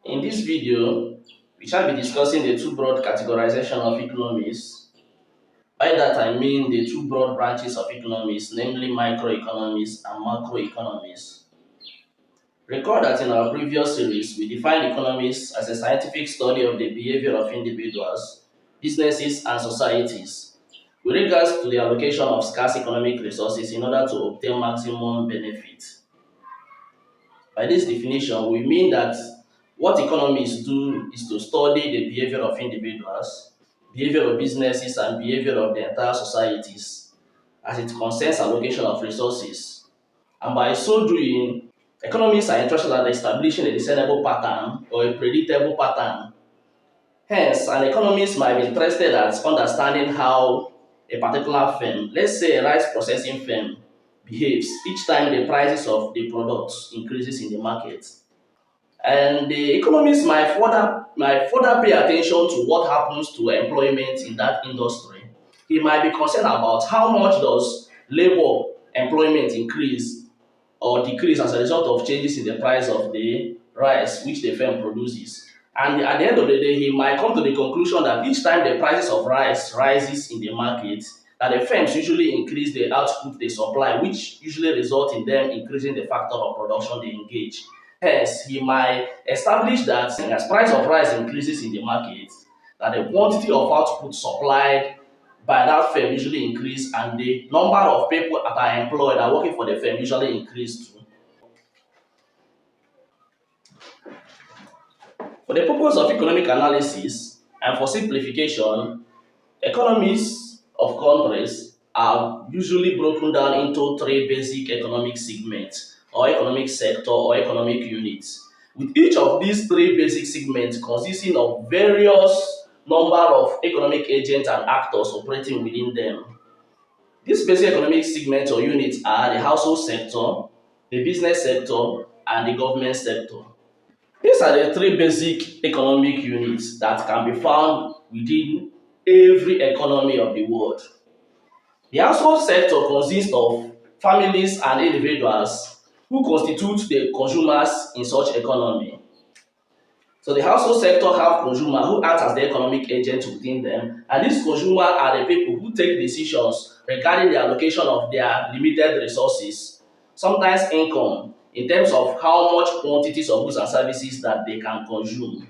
In this video, we shall be discussing the two broad categorization of economics. By that I mean the two broad branches of economics, namely microeconomics and macroeconomics. Recall that in our previous series, we defined economics as a scientific study of the behavior of individuals, businesses, and societies with regards to the allocation of scarce economic resources in order to obtain maximum benefit. By this definition, we mean that what economists do is to study the behavior of individuals, behavior of businesses, and behavior of the entire societies as it concerns allocation of resources. And by so doing, economists are interested in establishing a discernible pattern or a predictable pattern. Hence, an economist might be interested at understanding how a particular firm, let's say a rice processing firm, behaves each time the prices of the products increases in the market. And the economist might further pay attention to what happens to employment in that industry. He might be concerned about how much does labor employment increase or decrease as a result of changes in the price of the rice which the firm produces. And at the end of the day, he might come to the conclusion that each time the prices of rice rises in the market, that the firms usually increase the output they supply, which usually result in them increasing the factor of production they engage. Hence, he might establish that as price of rice increases in the market, that the quantity of output supplied by that firm usually increase and the number of people that are employed are working for the firm usually increase too. For the purpose of economic analysis and for simplification, economies of countries are usually broken down into three basic economic segments or economic sector or economic units, with each of these three basic segments consisting of various number of economic agents and actors operating within them. These basic economic segments or units are the household sector, the business sector, and the government sector. These are the three basic economic units that can be found within every economy of the world. The household sector consists of families and individuals who constitute the consumers in such economy. So the household sector have consumers who act as the economic agents within them, and these consumers are the people who take decisions regarding the allocation of their limited resources, sometimes income, in terms of how much quantities of goods and services that they can consume.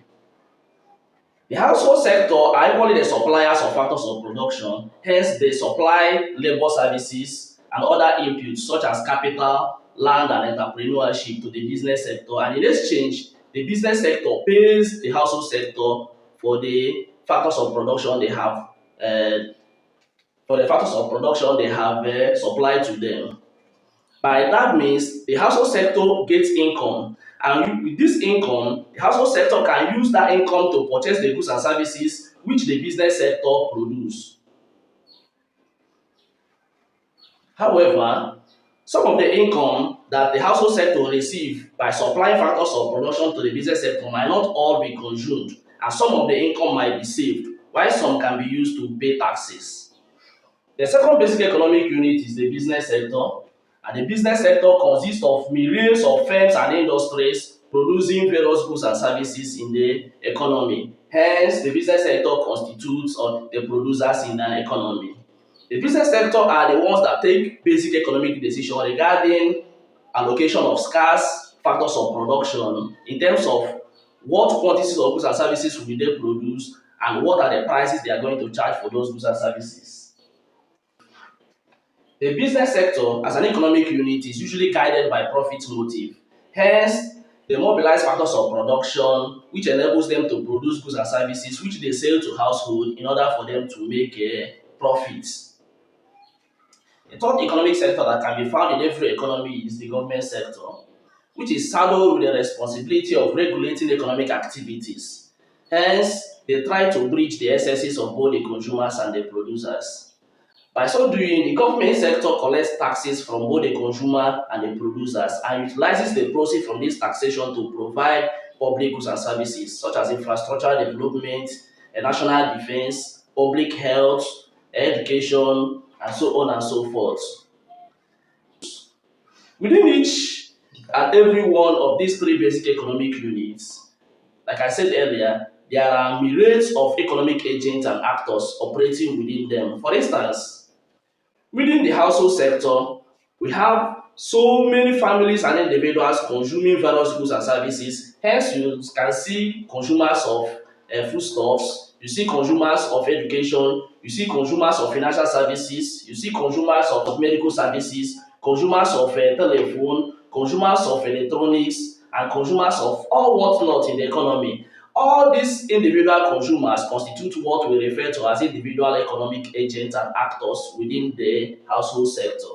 The household sector are equally the suppliers of factors of production, hence they supply labor services and other inputs such as capital, land and entrepreneurship to the business sector, and in exchange, the business sector pays the household sector for the factors of production they have supplied to them. By that means, the household sector gets income, and with this income, the household sector can use that income to purchase the goods and services which the business sector produce. However, some of the income that the household sector receive by supplying factors of production to the business sector might not all be consumed, and some of the income might be saved, while some can be used to pay taxes. The second basic economic unit is the business sector, and the business sector consists of myriads of firms and industries producing various goods and services in the economy. Hence, the business sector constitutes or the producers in the economy. The business sector are the ones that take basic economic decisions regarding allocation of scarce factors of production in terms of what quantities of goods and services will they produce and what are the prices they are going to charge for those goods and services. The business sector as an economic unit is usually guided by profit motive. Hence, they mobilize factors of production which enables them to produce goods and services which they sell to household in order for them to make a profit. The third economic sector that can be found in every economy is the government sector, which is saddled with the responsibility of regulating economic activities. Hence, they try to bridge the excesses of both the consumers and the producers. By so doing, the government sector collects taxes from both the consumer and the producers and utilizes the proceeds from this taxation to provide public goods and services such as infrastructure development, national defense, public health, education, and so on and so forth. Within each and every one of these three basic economic units, Like I said earlier, there are myriads of economic agents and actors operating within them. For instance, within the household sector, we have so many families and individuals consuming various goods and services. Hence, you can see consumers of foodstuffs, you see consumers of education, you see consumers of financial services, you see consumers of medical services, consumers of telephone, consumers of electronics, and consumers of all whatnot in the economy. All these individual consumers constitute what we refer to as individual economic agents and actors within the household sector.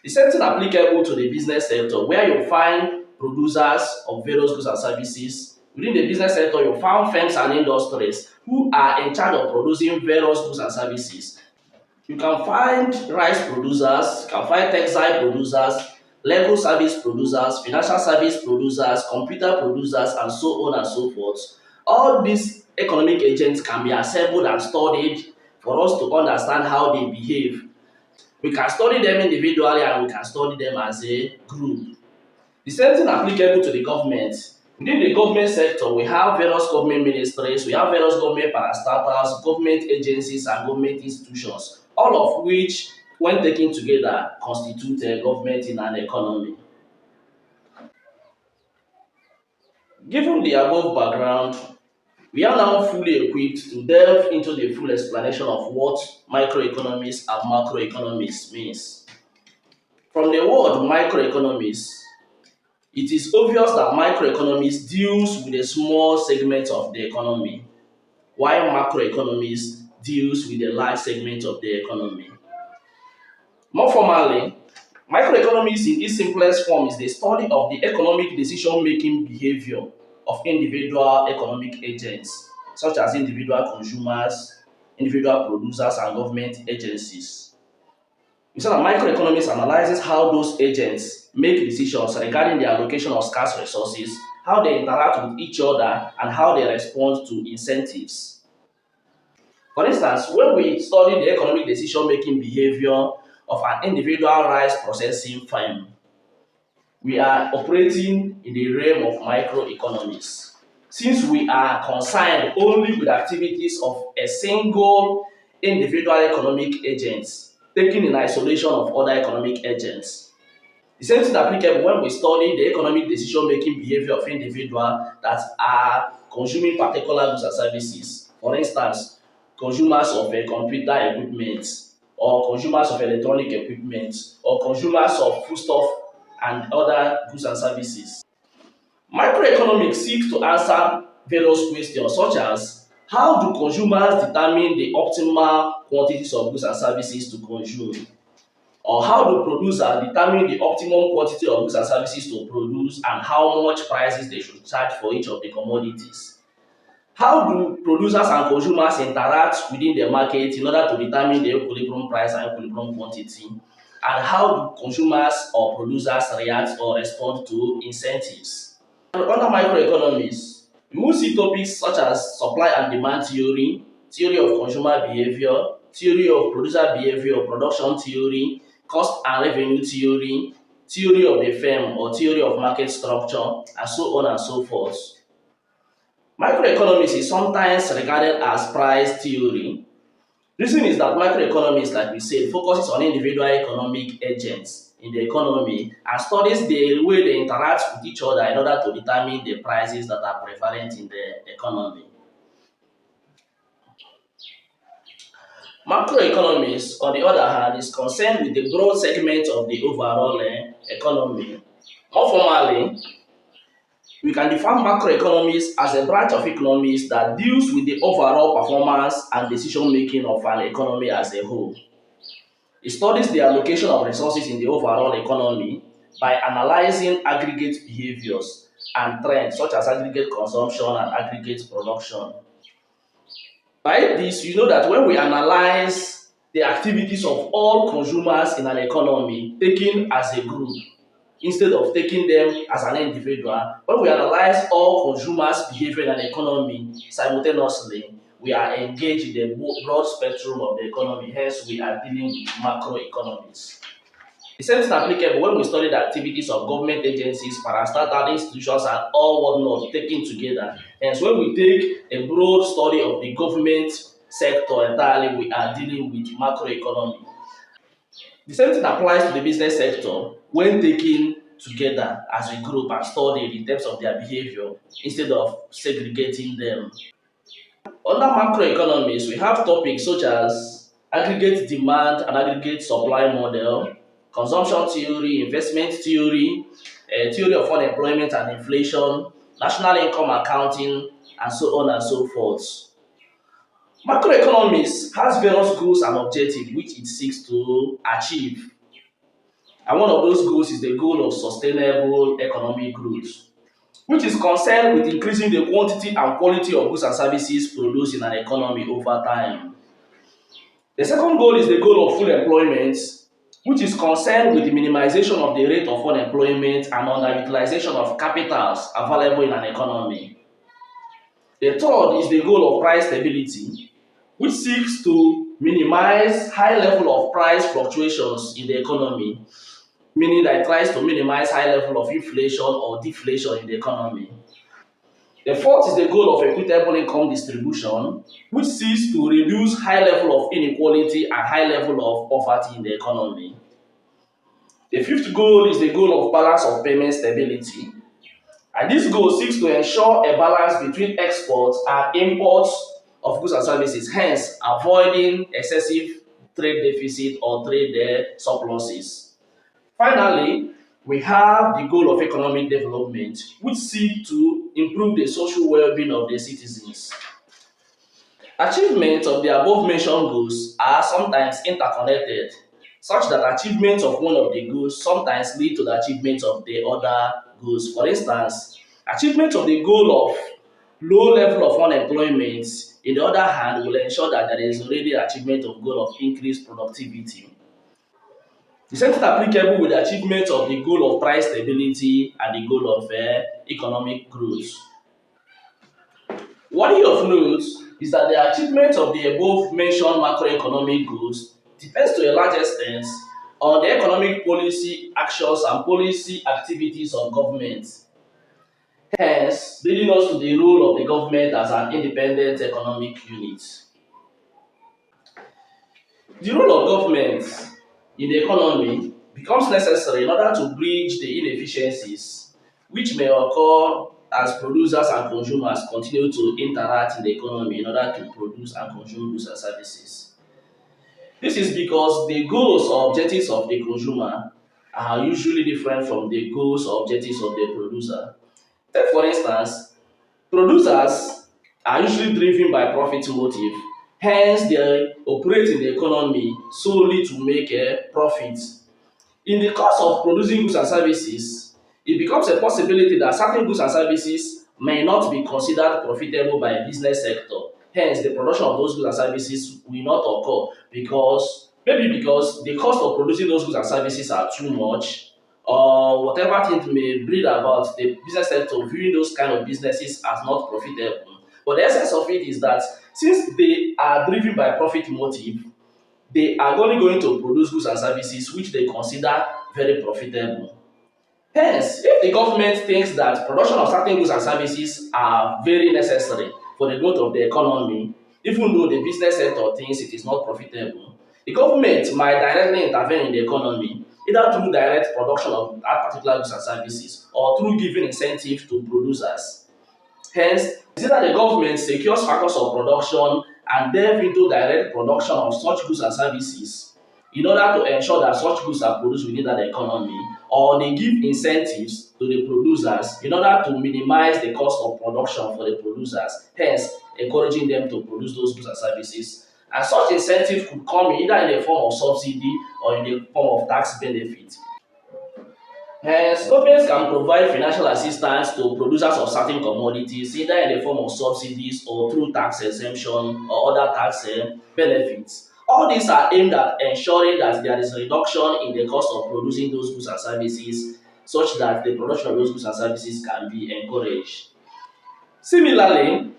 The same thing applicable to the business sector, where you find producers of various goods and services. Within the business sector, you find firms and industries who are in charge of producing various goods and services. You can find rice producers, you can find textile producers, legal service producers, financial service producers, computer producers, and so on and so forth. All these economic agents can be assembled and studied for us to understand how they behave. We can study them individually and we can study them as a group. The same thing applicable to the government. Within the government sector, we have various government ministries, we have various government parastatals, government agencies, and government institutions, all of which, when taken together, constitute a government in an economy. Given the above background, we are now fully equipped to delve into the full explanation of what microeconomics and macroeconomics means. From the word microeconomics, it is obvious that microeconomics deals with a small segment of the economy, while macroeconomics deals with a large segment of the economy. More formally, microeconomics in its simplest form is the study of the economic decision-making behavior of individual economic agents, such as individual consumers, individual producers, and government agencies. We said that microeconomics analyzes how those agents make decisions regarding the allocation of scarce resources, how they interact with each other, and how they respond to incentives. For instance, when we study the economic decision-making behavior of an individual rice processing firm, we are operating in the realm of microeconomics. Since we are concerned only with activities of a single individual economic agent, taken in isolation of other economic agents. The same thing applicable when we study the economic decision-making behavior of individuals that are consuming particular goods and services. For instance, consumers of a computer equipment, or consumers of electronic equipment, or consumers of foodstuff and other goods and services. Microeconomics seeks to answer various questions such as how do consumers determine the optimal quantities of goods and services to consume? Or how do producers determine the optimum quantity of goods and services to produce and how much prices they should charge for each of the commodities? How do producers and consumers interact within the market in order to determine the equilibrium price and equilibrium quantity? And how do consumers or producers react or respond to incentives? Under microeconomics, we will see topics such as supply and demand theory, theory of consumer behavior, theory of producer behavior, production theory, cost and revenue theory, theory of the firm or theory of market structure, and so on and so forth. Microeconomics is sometimes regarded as price theory. Reason is that microeconomics, like we said, focuses on individual economic agents in the economy and studies the way they interact with each other in order to determine the prices that are prevalent in the economy. Macroeconomics, on the other hand, is concerned with the broad segment of the overall economy. More formally, we can define macroeconomics as a branch of economics that deals with the overall performance and decision-making of an economy as a whole. It studies the allocation of resources in the overall economy by analyzing aggregate behaviors and trends such as aggregate consumption and aggregate production. By this, you know that when we analyze the activities of all consumers in an economy taken as a group, instead of taking them as an individual, when we analyze all consumers' behavior in an economy simultaneously, we are engaged in the broad spectrum of the economy. Hence, we are dealing with macroeconomics. The same thing applicable when we study the activities of government agencies, parastatal institutions, and all whatnot taken together. Hence, when we take a broad study of the government sector entirely, we are dealing with macroeconomy. The same thing applies to the business sector when taken together as a group and studied in terms of their behavior instead of segregating them. Under macroeconomics, we have topics such as aggregate demand and aggregate supply model, consumption theory, investment theory, theory of unemployment and inflation, national income accounting, and so on and so forth. Macroeconomics has various goals and objectives which it seeks to achieve. And one of those goals is the goal of sustainable economic growth, which is concerned with increasing the quantity and quality of goods and services produced in an economy over time. The second goal is the goal of full employment, which is concerned with the minimization of the rate of unemployment and underutilization of capitals available in an economy. The third is the goal of price stability, which seeks to minimize high level of price fluctuations in the economy, meaning that it tries to minimize high level of inflation or deflation in the economy. The fourth is the goal of equitable income distribution, which seeks to reduce high level of inequality and high level of poverty in the economy. The fifth goal is the goal of balance of payment stability, and this goal seeks to ensure a balance between exports and imports of goods and services, hence avoiding excessive trade deficit or trade surpluses. Finally, we have the goal of economic development, which seek to improve the social well-being of the citizens. Achievements of the above mentioned goals are sometimes interconnected, such that achievement of one of the goals sometimes lead to the achievement of the other goals. For instance, achievement of the goal of low level of unemployment, in the other hand, will ensure that there is already achievement of goal of increased productivity. The same thing applicable with the achievement of the goal of price stability and the goal of economic growth. Worthy of note is that the achievement of the above mentioned macroeconomic goals depends to a large extent on the economic policy actions and policy activities of government. Hence, leading us to the role of the government as an independent economic unit. The role of government in the economy becomes necessary in order to bridge the inefficiencies which may occur as producers and consumers continue to interact in the economy in order to produce and consume goods and services. This is because the goals or objectives of the consumer are usually different from the goals or objectives of the producer. Take for instance, producers are usually driven by profit motive, hence they operate in the economy solely to make a profit. In the course of producing goods and services, it becomes a possibility that certain goods and services may not be considered profitable by a business sector. Hence, the production of those goods and services will not occur because maybe because the cost of producing those goods and services are too much, or whatever thing may breed about the business sector viewing those kind of businesses as not profitable. But the essence of it is that since they are driven by profit motive, they are only going to produce goods and services which they consider very profitable. Hence, if the government thinks that production of certain goods and services are very necessary for the growth of the economy, even though the business sector thinks it is not profitable, the government might directly intervene in the economy either through direct production of that particular goods and services or through giving incentive to producers. Hence, it's either the government secures factors of production and delve into direct production of such goods and services in order to ensure that such goods are produced within that economy, or they give incentives to the producers in order to minimize the cost of production for the producers, hence encouraging them to produce those goods and services. And such incentive could come either in the form of subsidy or in the form of tax benefit. Hence, governments can provide financial assistance to producers of certain commodities either in the form of subsidies or through tax exemption or other tax benefits. All these are aimed at ensuring that there is a reduction in the cost of producing those goods and services such that the production of those goods and services can be encouraged. Similarly,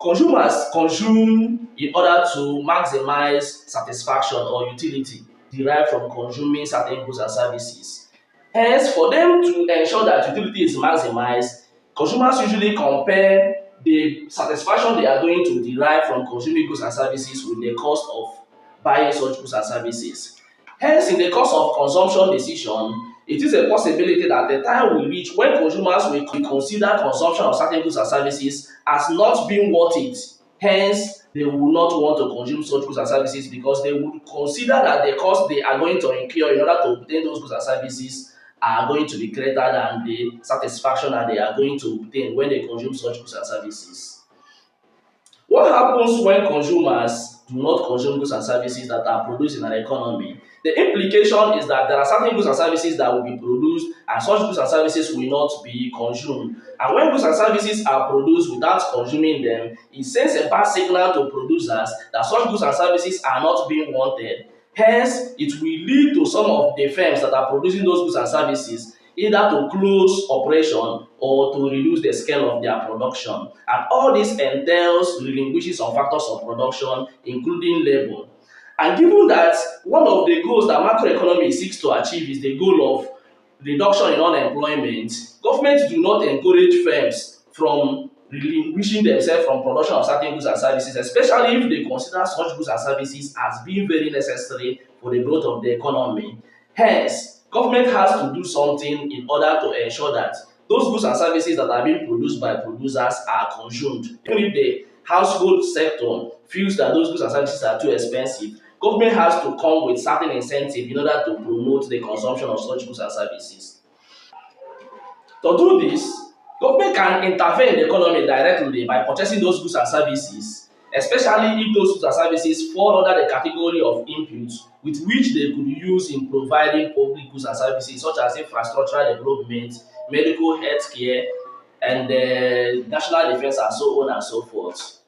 consumers consume in order to maximize satisfaction or utility. derived from consuming certain goods and services. Hence, for them to ensure that utility is maximized, consumers usually compare the satisfaction they are going to derive from consuming goods and services with the cost of buying such goods and services. Hence, in the course of consumption decision, it is a possibility that the time will reach when consumers will consider consumption of certain goods and services as not being worth it. Hence, they will not want to consume such goods and services because they would consider that the cost they are going to incur in order to obtain those goods and services are going to be greater than the satisfaction that they are going to obtain when they consume such goods and services. What happens when consumers do not consume goods and services that are produced in an economy? The implication is that there are certain goods and services that will be produced and such goods and services will not be consumed. And when goods and services are produced without consuming them, it sends a bad signal to producers that such goods and services are not being wanted. Hence, it will lead to some of the firms that are producing those goods and services either to close operation or to reduce the scale of their production. And all this entails relinquishing some factors of production, including labor. And given that one of the goals that macroeconomics seeks to achieve is the goal of reduction in unemployment, government do not encourage firms from relinquishing themselves from production of certain goods and services, especially if they consider such goods and services as being very necessary for the growth of the economy. Hence, government has to do something in order to ensure that those goods and services that are being produced by producers are consumed. Even if the household sector feels that those goods and services are too expensive, government has to come with certain incentive in order to promote the consumption of such goods and services. To do this, government can intervene in the economy directly by purchasing those goods and services, especially if those goods and services fall under the category of inputs with which they could use in providing public goods and services such as infrastructural development, medical health care, and national defence and so on and so forth.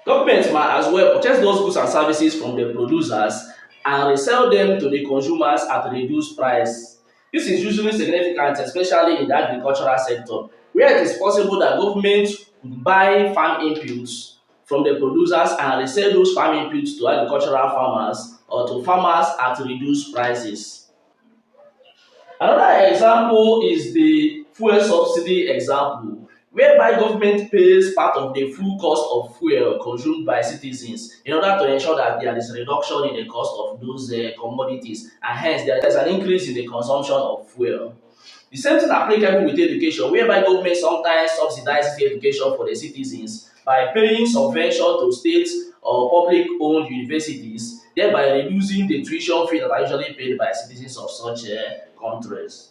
Government might as well purchase those goods and services from the producers and resell them to the consumers at a reduced price. This is usually significant, especially in the agricultural sector, where it is possible that government would buy farm inputs from the producers and resell those farm inputs to agricultural farmers or to farmers at reduced prices. Another example is the fuel subsidy example, whereby government pays part of the full cost of fuel consumed by citizens in order to ensure that there is a reduction in the cost of those commodities, and hence there is an increase in the consumption of fuel. The same thing applicable with education, whereby government sometimes subsidizes education for the citizens by paying subvention to state or public-owned universities, thereby reducing the tuition fee that are usually paid by citizens of such countries.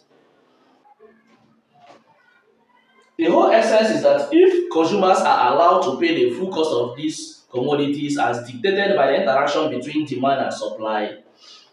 The whole essence is that if consumers are allowed to pay the full cost of these commodities as dictated by the interaction between demand and supply,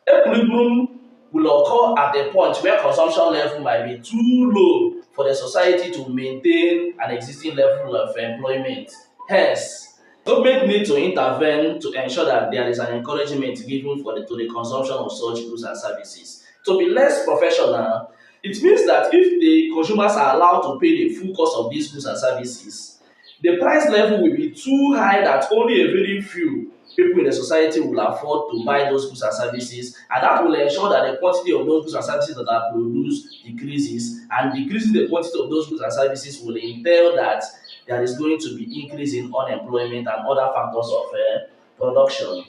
equilibrium will occur at a point where consumption level might be too low for the society to maintain an existing level of employment. Hence, government need to intervene to ensure that there is an encouragement given to the consumption of such goods and services. To be less professional, it means that if the consumers are allowed to pay the full cost of these goods and services, the price level will be too high that only a very few people in the society will afford to buy those goods and services, and that will ensure that the quantity of those goods and services that are produced decreases, and decreasing the quantity of those goods and services will entail that there is going to be increase in unemployment and other factors of production.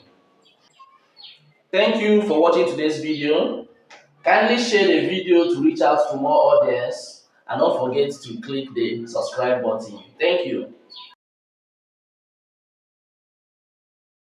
Thank you for watching today's video. Kindly share the video to reach out to more audience, and don't forget to click the subscribe button. Thank you.